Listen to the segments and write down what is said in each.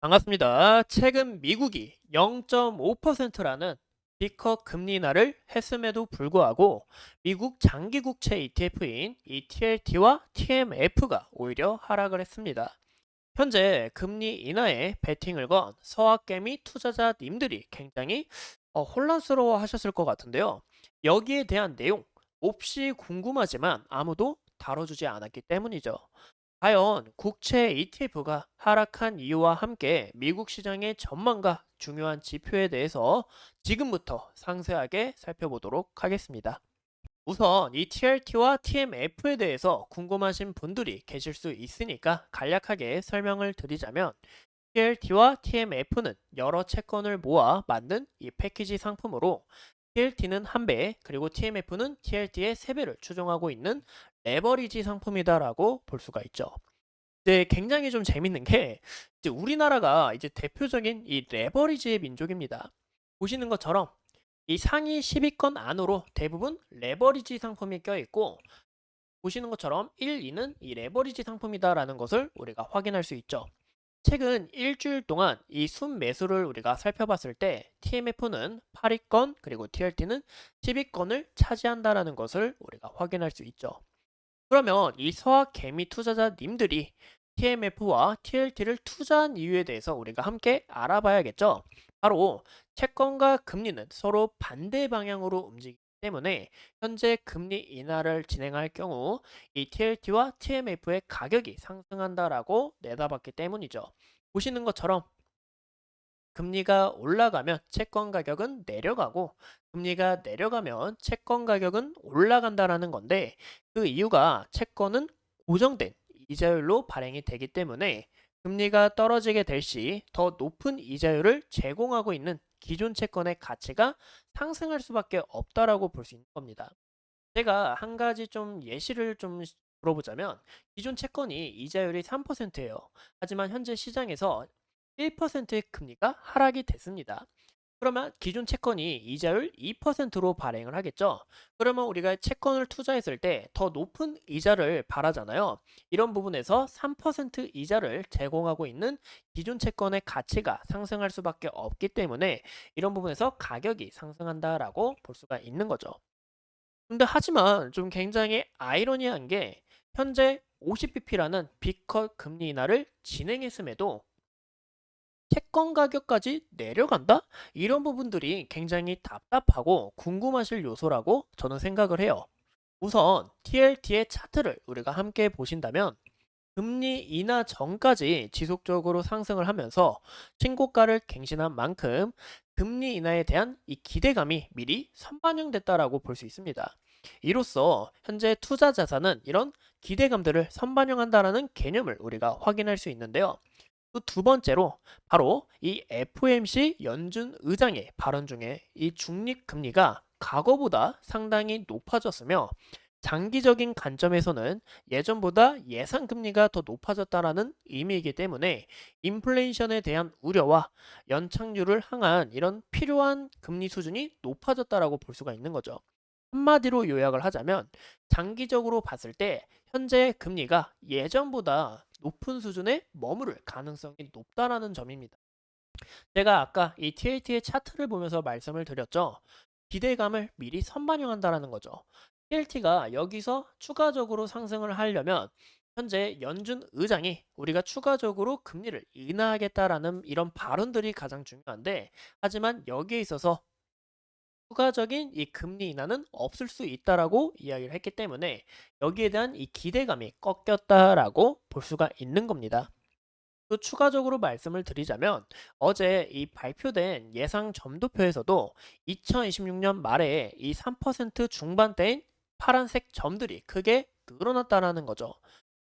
반갑습니다. 최근 미국이 0.5%라는 B컷 금리 인하를 했음에도 불구하고 미국 장기 국채 ETF인 이 TLT와 TMF가 오히려 하락을 했습니다. 현재 금리 인하에 베팅을 건 서학개미 투자자님들이 굉장히 혼란스러워 하셨을 것 같은데요. 여기에 대한 내용 몹시 궁금하지만 아무도 다뤄주지 않았기 때문이죠. 과연 국채 ETF가 하락한 이유와 함께 미국 시장의 전망과 중요한 지표에 대해서 지금부터 상세하게 살펴보도록 하겠습니다. 우선 이 TRT와 TMF에 대해서 궁금하신 분들이 계실 수 있으니까 간략하게 설명을 드리자면 TLT와 TMF는 여러 채권을 모아 만든 이 패키지 상품으로 TLT는 한 배, 그리고 TMF는 TLT의 3배를 추종하고 있는 레버리지 상품이다라고 볼 수가 있죠. 이제 굉장히 좀 재밌는 게 이제 우리나라가 이제 대표적인 이 레버리지의 민족입니다. 보시는 것처럼 이 상위 10위권 안으로 대부분 레버리지 상품이 껴있고 보시는 것처럼 1, 2는 이 레버리지 상품이다라는 것을 우리가 확인할 수 있죠. 최근 일주일 동안 이 순매수를 우리가 살펴봤을 때 TMF는 8위권 그리고 TRT는 10위권을 차지한다라는 것을 우리가 확인할 수 있죠. 그러면 이 서학 개미 투자자님들이 TMF와 TLT를 투자한 이유에 대해서 우리가 함께 알아봐야겠죠. 바로 채권과 금리는 서로 반대 방향으로 움직이기 때문에 현재 금리 인하를 진행할 경우 이 TLT와 TMF의 가격이 상승한다라고 내다봤기 때문이죠. 보시는 것처럼 금리가 올라가면 채권 가격은 내려가고 금리가 내려가면 채권 가격은 올라간다라는 건데 그 이유가 채권은 고정된 이자율로 발행이 되기 때문에 금리가 떨어지게 될 시 더 높은 이자율을 제공하고 있는 기존 채권의 가치가 상승할 수밖에 없다라고 볼 수 있는 겁니다. 제가 한 가지 좀 예시를 좀 들어보자면 기존 채권이 이자율이 3%예요. 하지만 현재 시장에서 1%의 금리가 하락이 됐습니다. 그러면 기존 채권이 이자율 2%로 발행을 하겠죠. 그러면 우리가 채권을 투자했을 때 더 높은 이자를 바라잖아요. 이런 부분에서 3% 이자를 제공하고 있는 기존 채권의 가치가 상승할 수밖에 없기 때문에 이런 부분에서 가격이 상승한다라고 볼 수가 있는 거죠. 근데 하지만 좀 굉장히 아이러니한 게 현재 50bp라는 B컷 금리 인하를 진행했음에도 채권 가격까지 내려간다? 이런 부분들이 굉장히 답답하고 궁금하실 요소라고 저는 생각을 해요. 우선 TLT의 차트를 우리가 함께 보신다면 금리 인하 전까지 지속적으로 상승을 하면서 신고가를 갱신한 만큼 금리 인하에 대한 이 기대감이 미리 선반영됐다라고 볼 수 있습니다. 이로써 현재 투자 자산은 이런 기대감들을 선반영한다라는 개념을 우리가 확인할 수 있는데요. 또 두 번째로 바로 이 FOMC 연준 의장의 발언 중에 이 중립 금리가 과거보다 상당히 높아졌으며 장기적인 관점에서는 예전보다 예상 금리가 더 높아졌다라는 의미이기 때문에 인플레이션에 대한 우려와 연착륙을 향한 이런 필요한 금리 수준이 높아졌다라고 볼 수가 있는 거죠. 한마디로 요약을 하자면 장기적으로 봤을 때 현재 금리가 예전보다 높은 수준에 머무를 가능성이 높다라는 점입니다. 제가 아까 이 TLT의 차트를 보면서 말씀을 드렸죠. 기대감을 미리 선반영한다라는 거죠. TLT가 여기서 추가적으로 상승을 하려면 현재 연준 의장이 우리가 추가적으로 금리를 인하하겠다라는 이런 발언들이 가장 중요한데 하지만 여기에 있어서 추가적인 이 금리 인하는 없을 수 있다라고 이야기를 했기 때문에 여기에 대한 이 기대감이 꺾였다라고 볼 수가 있는 겁니다. 또 추가적으로 말씀을 드리자면 어제 이 발표된 예상 점도표에서도 2026년 말에 이 3% 중반대인 파란색 점들이 크게 늘어났다라는 거죠.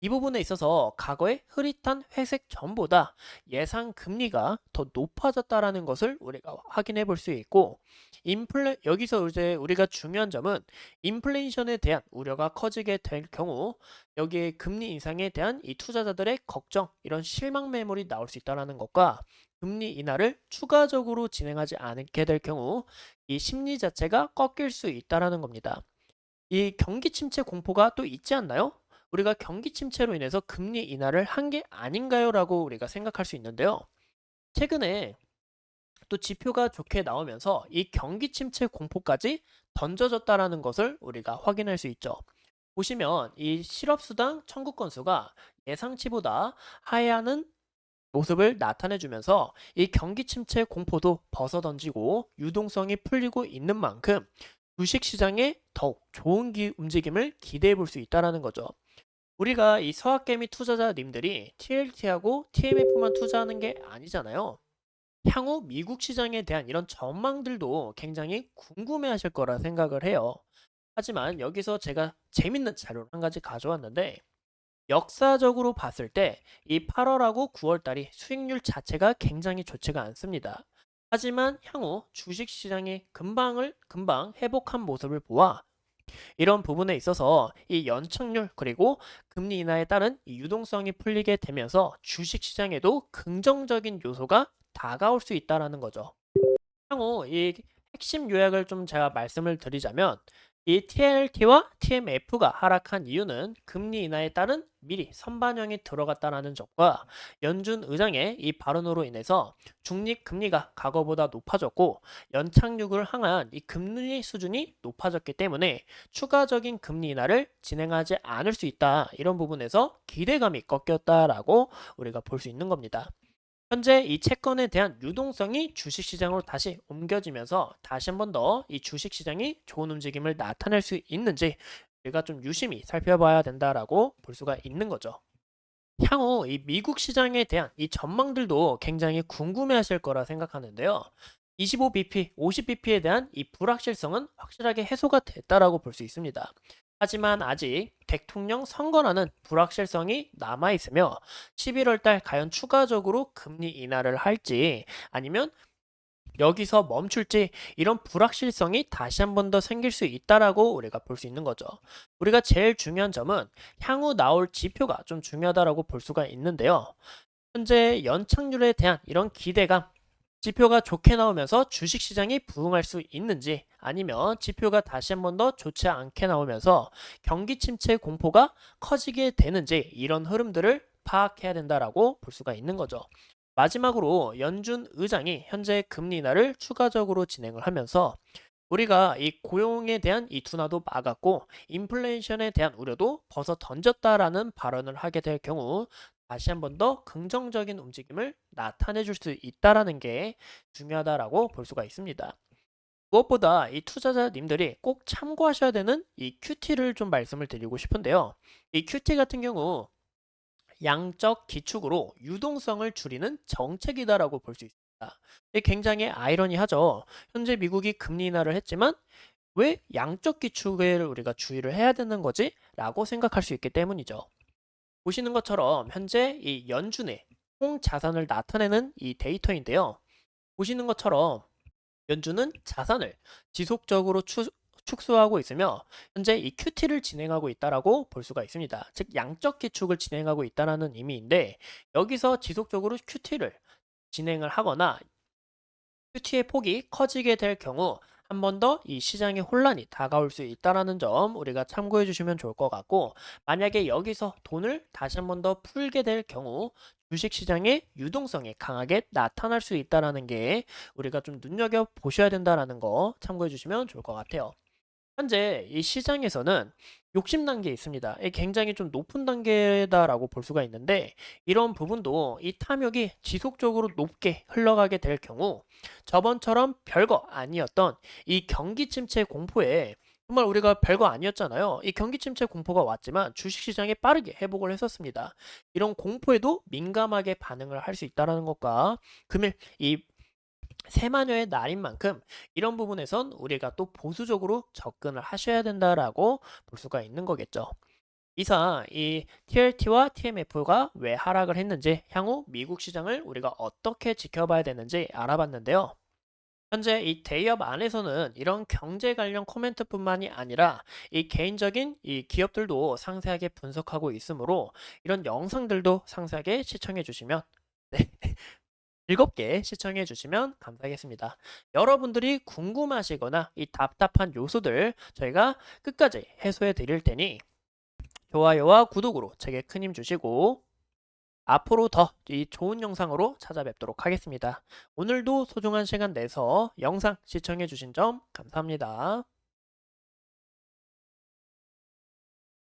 이 부분에 있어서 과거의 흐릿한 회색 점보다 예상 금리가 더 높아졌다라는 것을 우리가 확인해 볼 수 있고 여기서 이제 우리가 중요한 점은 인플레이션에 대한 우려가 커지게 될 경우 여기에 금리 인상에 대한 이 투자자들의 걱정, 이런 실망 매물이 나올 수 있다는 것과 금리 인하를 추가적으로 진행하지 않게 될 경우 이 심리 자체가 꺾일 수 있다는 겁니다. 이 경기 침체 공포가 또 있지 않나요? 우리가 경기 침체로 인해서 금리 인하를 한 게 아닌가요? 라고 우리가 생각할 수 있는데요. 최근에 또 지표가 좋게 나오면서 이 경기 침체 공포까지 던져졌다라는 것을 우리가 확인할 수 있죠. 보시면 이 실업수당 청구 건수가 예상치보다 하향하는 모습을 나타내 주면서 이 경기 침체 공포도 벗어던지고 유동성이 풀리고 있는 만큼 주식 시장에 더욱 좋은 움직임을 기대해 볼 수 있다는 거죠. 우리가 이 서학개미 투자자님들이 TLT하고 TMF만 투자하는 게 아니잖아요. 향후 미국 시장에 대한 이런 전망들도 굉장히 궁금해 하실 거라 생각을 해요. 하지만 여기서 제가 재밌는 자료를 한 가지 가져왔는데, 역사적으로 봤을 때 이 8월하고 9월 달이 수익률 자체가 굉장히 좋지가 않습니다. 하지만 향후 주식 시장이 금방 회복한 모습을 보아 이런 부분에 있어서 이 연착률 그리고 금리 인하에 따른 이 유동성이 풀리게 되면서 주식 시장에도 긍정적인 요소가 다가올 수 있다라는 거죠. 향후 이 핵심 요약을 좀 제가 말씀을 드리자면, 이 TLT와 TMF가 하락한 이유는 금리 인하에 따른 미리 선반영이 들어갔다는 점과 연준 의장의 이 발언으로 인해서 중립 금리가 과거보다 높아졌고 연착륙을 향한 이 금리 수준이 높아졌기 때문에 추가적인 금리 인하를 진행하지 않을 수 있다. 이런 부분에서 기대감이 꺾였다라고 우리가 볼 수 있는 겁니다. 현재 이 채권에 대한 유동성이 주식시장으로 다시 옮겨지면서 다시 한번 더 이 주식시장이 좋은 움직임을 나타낼 수 있는지 우리가 좀 유심히 살펴봐야 된다라고 볼 수가 있는 거죠. 향후 이 미국 시장에 대한 이 전망들도 굉장히 궁금해하실 거라 생각하는데요. 25bp, 50bp에 대한 이 불확실성은 확실하게 해소가 됐다라고 볼 수 있습니다. 하지만 아직 대통령 선거라는 불확실성이 남아 있으며 11월 달 과연 추가적으로 금리 인하를 할지 아니면 여기서 멈출지 이런 불확실성이 다시 한 번 더 생길 수 있다라고 우리가 볼 수 있는 거죠. 우리가 제일 중요한 점은 향후 나올 지표가 좀 중요하다라고 볼 수가 있는데요. 현재 연착률에 대한 이런 기대감, 지표가 좋게 나오면서 주식시장이 부응할 수 있는지 아니면 지표가 다시 한 번 더 좋지 않게 나오면서 경기 침체 공포가 커지게 되는지 이런 흐름들을 파악해야 된다라고 볼 수가 있는 거죠. 마지막으로 연준 의장이 현재 금리 인하를 추가적으로 진행을 하면서 우리가 이 고용에 대한 이 둔화도 막았고 인플레이션에 대한 우려도 벗어 던졌다라는 발언을 하게 될 경우 다시 한 번 더 긍정적인 움직임을 나타내 줄 수 있다라는 게 중요하다라고 볼 수가 있습니다. 무엇보다 이 투자자님들이 꼭 참고하셔야 되는 이 QT를 좀 말씀을 드리고 싶은데요. 이 QT 같은 경우 양적 기축으로 유동성을 줄이는 정책이다라고 볼 수 있습니다. 이게 굉장히 아이러니하죠. 현재 미국이 금리 인하를 했지만 왜 양적 기축을 우리가 주의를 해야 되는 거지? 라고 생각할 수 있기 때문이죠. 보시는 것처럼 현재 이 연준의 총 자산을 나타내는 이 데이터인데요. 보시는 것처럼 연준은 자산을 지속적으로 축소하고 있으며 현재 이 QT를 진행하고 있다라고 볼 수가 있습니다. 즉 양적 기축을 진행하고 있다라는 의미인데, 여기서 지속적으로 QT를 진행을 하거나 QT의 폭이 커지게 될 경우 한 번 더 이 시장의 혼란이 다가올 수 있다라는 점 우리가 참고해 주시면 좋을 것 같고, 만약에 여기서 돈을 다시 한 번 더 풀게 될 경우 주식 시장의 유동성이 강하게 나타날 수 있다라는 게 우리가 좀 눈여겨 보셔야 된다라는 거 참고해 주시면 좋을 것 같아요. 현재 이 시장에서는 욕심 단계에 있습니다. 이 굉장히 좀 높은 단계다라고 볼 수가 있는데, 이런 부분도 이 탐욕이 지속적으로 높게 흘러가게 될 경우 저번처럼 별거 아니었던 이 경기 침체 공포에, 정말 우리가 별거 아니었잖아요. 이 경기 침체 공포가 왔지만 주식시장이 빠르게 회복을 했었습니다. 이런 공포에도 민감하게 반응을 할 수 있다는 것과 금일 이 세마녀의 날인 만큼 이런 부분에선 우리가 또 보수적으로 접근을 하셔야 된다라고 볼 수가 있는 거겠죠. 이상 이 TLT와 TMF가 왜 하락을 했는지, 향후 미국 시장을 우리가 어떻게 지켜봐야 되는지 알아봤는데요. 현재 이 대기업 안에서는 이런 경제 관련 코멘트뿐만이 아니라 이 개인적인 이 기업들도 상세하게 분석하고 있으므로 이런 영상들도 상세하게 시청해 주시면 네, 즐겁게 시청해 주시면 감사하겠습니다. 여러분들이 궁금하시거나 이 답답한 요소들 저희가 끝까지 해소해 드릴 테니 좋아요와 구독으로 제게 큰 힘 주시고 앞으로 더 이 좋은 영상으로 찾아뵙도록 하겠습니다. 오늘도 소중한 시간 내서 영상 시청해 주신 점 감사합니다.